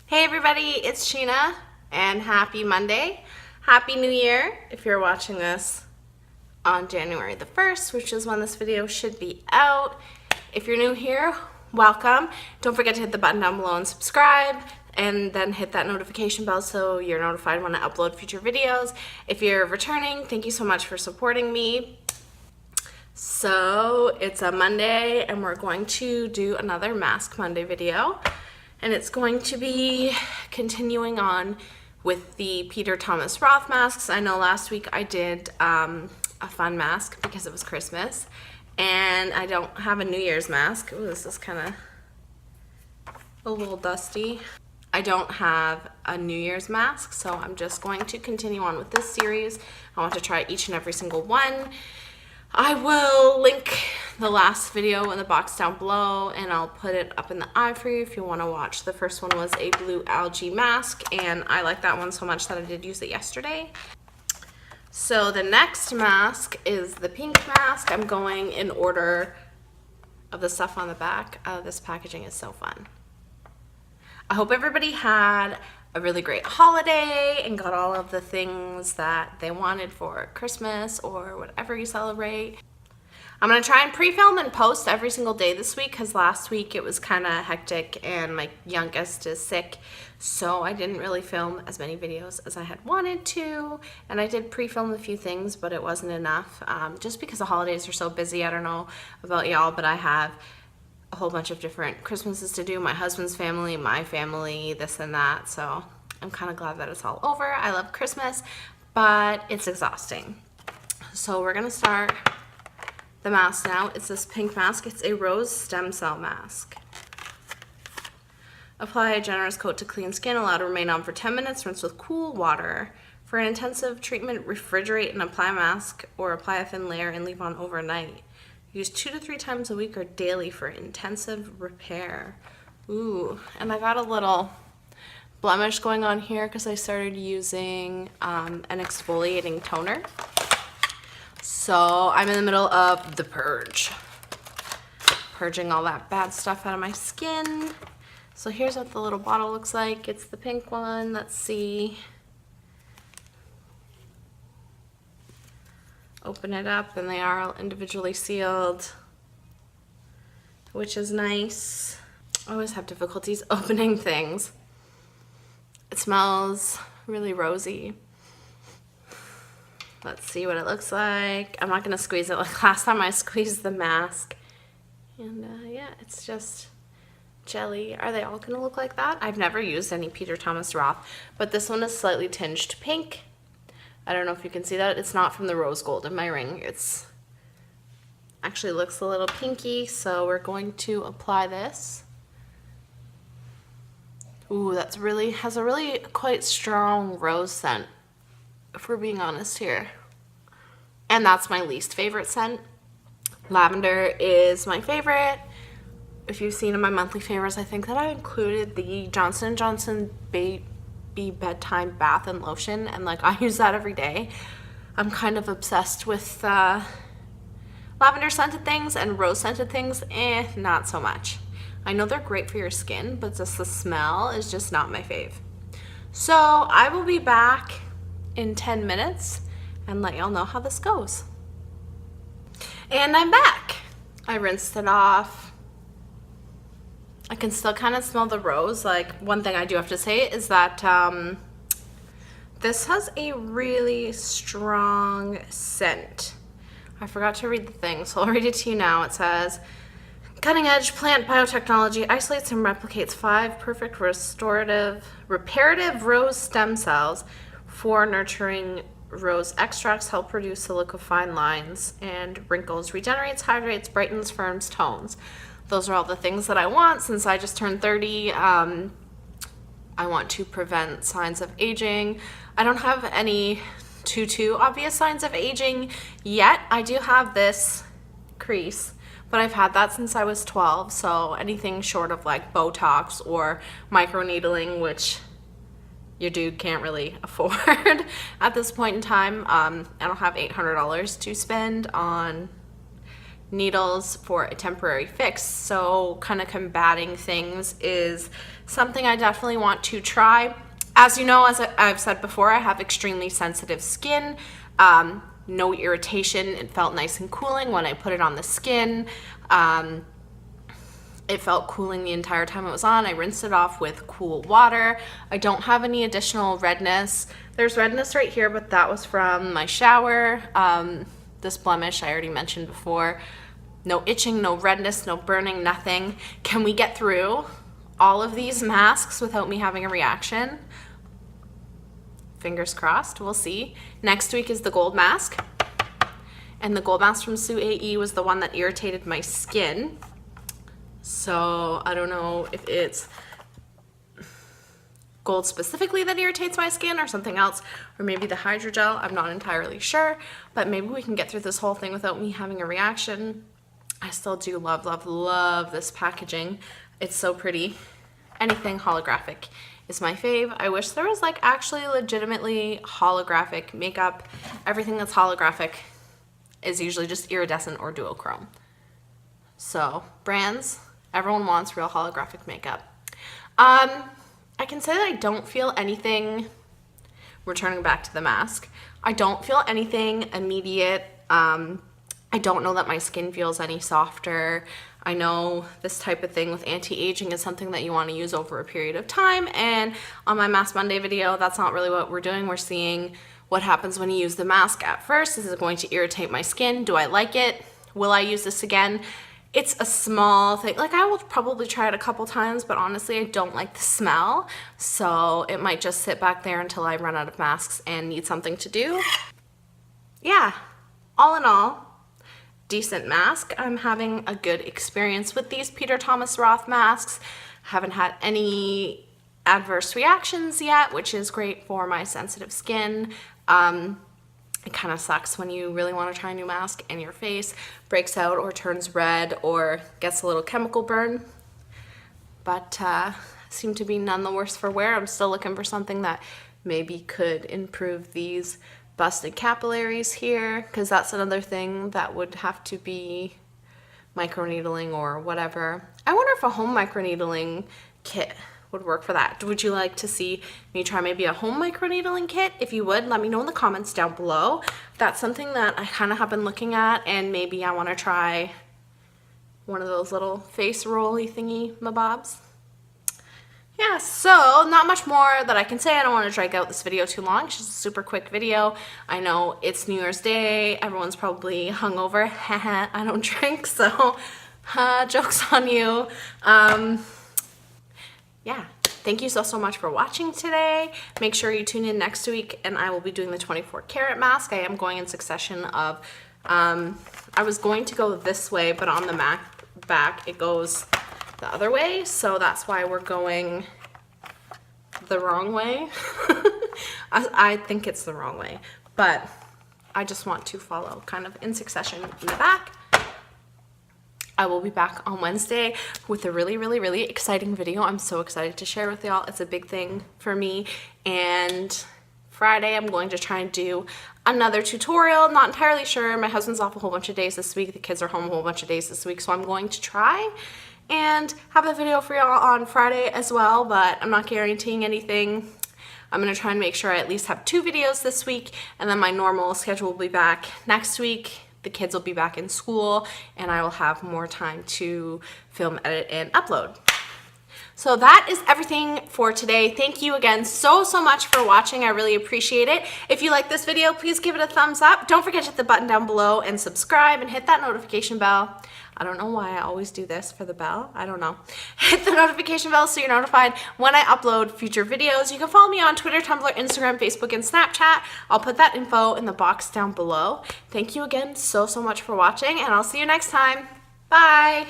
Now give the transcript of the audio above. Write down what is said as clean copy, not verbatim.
Hey everybody, it's Sheena and happy Monday. Happy New Year if you're watching this on January the 1st, which is when this video should be out. If you're new here, welcome. Don't forget to hit the button down below and subscribe, and then hit that notification bell so you're notified when I upload future videos. If you're returning, thank you so much for supporting me. So it's a Monday and we're going to do another Mask Monday video. And it's going to be continuing on with the Peter Thomas Roth masks. I know last week I did a fun mask because it was Christmas. And I don't have a New Year's mask. Ooh, this is kind of a little dusty. I don't have a New Year's mask, so I'm just going to continue on with this series. I want to try each and every single one. I will link the last video in the box down below, and I'll put it up in the eye for you if you want to watch. The first one was a blue algae mask, and I like that one so much that I did use it yesterday. So the next mask is the pink mask. I'm going in order of the stuff on the back. This packaging is so fun. I hope everybody had a really great holiday and got all of the things that they wanted for Christmas or whatever you celebrate. I'm going to try and pre-film and post every single day this week because last week it was kind of hectic and my youngest is sick, so I didn't really film as many videos as I had wanted to, and I did pre-film a few things, but it wasn't enough just because the holidays are so busy. I don't know about y'all, but I have a whole bunch of different Christmases to do. My husband's family, my family, this and that. So I'm kind of glad that it's all over. I love Christmas, but it's exhausting. So we're gonna start the mask now. It's this pink mask. It's a rose stem cell mask. Apply a generous coat to clean skin. Allow to remain on for 10 minutes. Rinse with cool water. For an intensive treatment, refrigerate and apply a mask or apply a thin layer and leave on overnight. Use 2 to 3 times a week or daily for intensive repair. Ooh, and I got a little blemish going on here because I started using an exfoliating toner. So I'm in the middle of the purge. Purging all that bad stuff out of my skin. So here's what the little bottle looks like. It's the pink one. Let's see. Open it up, and they are all individually sealed, which is nice. I always have difficulties opening things. It smells really rosy. Let's see what it looks like. I'm not gonna squeeze it like last time I squeezed the mask. And yeah, it's just jelly. Are they all gonna look like that? I've never used any Peter Thomas Roth, but this one is slightly tinged pink. I don't know if you can see that. It's not from the rose gold in my ring. It's actually looks a little pinky, so we're going to apply this. Ooh, that's really, has a really quite strong rose scent, if we're being honest here. And that's my least favorite scent. Lavender is my favorite. If you've seen in my monthly favorites, I think that I included the Johnson & Johnson bedtime bath and lotion, and like I use that every day. I'm kind of obsessed with lavender scented things, and rose scented things, not so much. I know they're great for your skin, but just the smell is just not my fave. So I will be back in 10 minutes and let y'all know how this goes. And I'm back. I rinsed it off. I can still kind of smell the rose. Like, one thing I do have to say is that this has a really strong scent. I forgot to read the thing, so I'll read it to you now. It says, cutting-edge plant biotechnology isolates and replicates 5 perfect reparative rose stem cells. 4 nurturing rose extracts help reduce silica fine lines and wrinkles, regenerates, hydrates, brightens, firms, tones. Those are all the things that I want since I just turned 30. I want to prevent signs of aging. I don't have any too obvious signs of aging yet. I do have this crease, but I've had that since I was 12, so anything short of like Botox or microneedling, which your dude can't really afford at this point in time. I don't have $800 to spend on needles for a temporary fix. So kind of combating things is something I definitely want to try. As you know, as I've said before, I have extremely sensitive skin. No irritation. It felt nice and cooling when I put it on the skin. It felt cooling the entire time it was on. I rinsed it off with cool water. I don't have any additional redness. There's redness right here, but that was from my shower. This blemish I already mentioned before. No itching, no redness, no burning, nothing. Can we get through all of these masks without me having a reaction? Fingers crossed, we'll see. Next week is the gold mask. And the gold mask from Sue AE was the one that irritated my skin. So I don't know if it's gold specifically that irritates my skin or something else, or maybe the hydrogel. I'm not entirely sure, but maybe we can get through this whole thing without me having a reaction. I still do love, love, love this packaging. It's so pretty. Anything holographic is my fave. I wish there was like actually legitimately holographic makeup. Everything that's holographic is usually just iridescent or duochrome. So brands, everyone wants real holographic makeup. I can say that I don't feel anything, returning back to the mask, I don't feel anything immediate. I don't know that my skin feels any softer. I know this type of thing with anti-aging is something that you want to use over a period of time, and on my Mask Monday video, that's not really what we're doing. We're seeing what happens when you use the mask at first. Is it going to irritate my skin? Do I like it? Will I use this again? It's a small thing. Like, I will probably try it a couple times, but honestly, I don't like the smell. So it might just sit back there until I run out of masks and need something to do. Yeah, all in all, decent mask. I'm having a good experience with these Peter Thomas Roth masks. Haven't had any adverse reactions yet, which is great for my sensitive skin. It kind of sucks when you really want to try a new mask and your face breaks out or turns red or gets a little chemical burn. But seem to be none the worse for wear. I'm still looking for something that maybe could improve these busted capillaries here, because that's another thing that would have to be microneedling or whatever. I wonder if a home microneedling kit would work for that. Would you like to see me try maybe a home microneedling kit? If you would, let me know in the comments down below. That's something that I kind of have been looking at, and maybe I want to try one of those little face rolly thingy mabobs. Yeah, so not much more that I can say. I don't want to drag out this video too long. It's just a super quick video. I know it's New Year's Day. Everyone's probably hungover. I don't drink, so joke's on you. Yeah, thank you so much for watching today. Make sure you tune in next week, and I will be doing the 24 karat mask. I am going in succession of, I was going to go this way, but on the back it goes the other way, so that's why we're going the wrong way. I think it's the wrong way, but I just want to follow kind of in succession in the back. I will be back on Wednesday with a really, really, really exciting video. I'm so excited to share with y'all. It's a big thing for me. And Friday, I'm going to try and do another tutorial. Not entirely sure. My husband's off a whole bunch of days this week. The kids are home a whole bunch of days this week. So I'm going to try and have a video for y'all on Friday as well, but I'm not guaranteeing anything. I'm going to try and make sure I at least have 2 videos this week, and then my normal schedule will be back next week. The kids will be back in school, and I will have more time to film, edit, and upload. So that is everything for today. Thank you again so much for watching. I really appreciate it. If you like this video, please give it a thumbs up. Don't forget to hit the button down below and subscribe and hit that notification bell. I don't know why I always do this for the bell. I don't know. Hit the notification bell so you're notified when I upload future videos. You can follow me on Twitter, Tumblr, Instagram, Facebook, and Snapchat. I'll put that info in the box down below. Thank you again so much for watching, and I'll see you next time. Bye.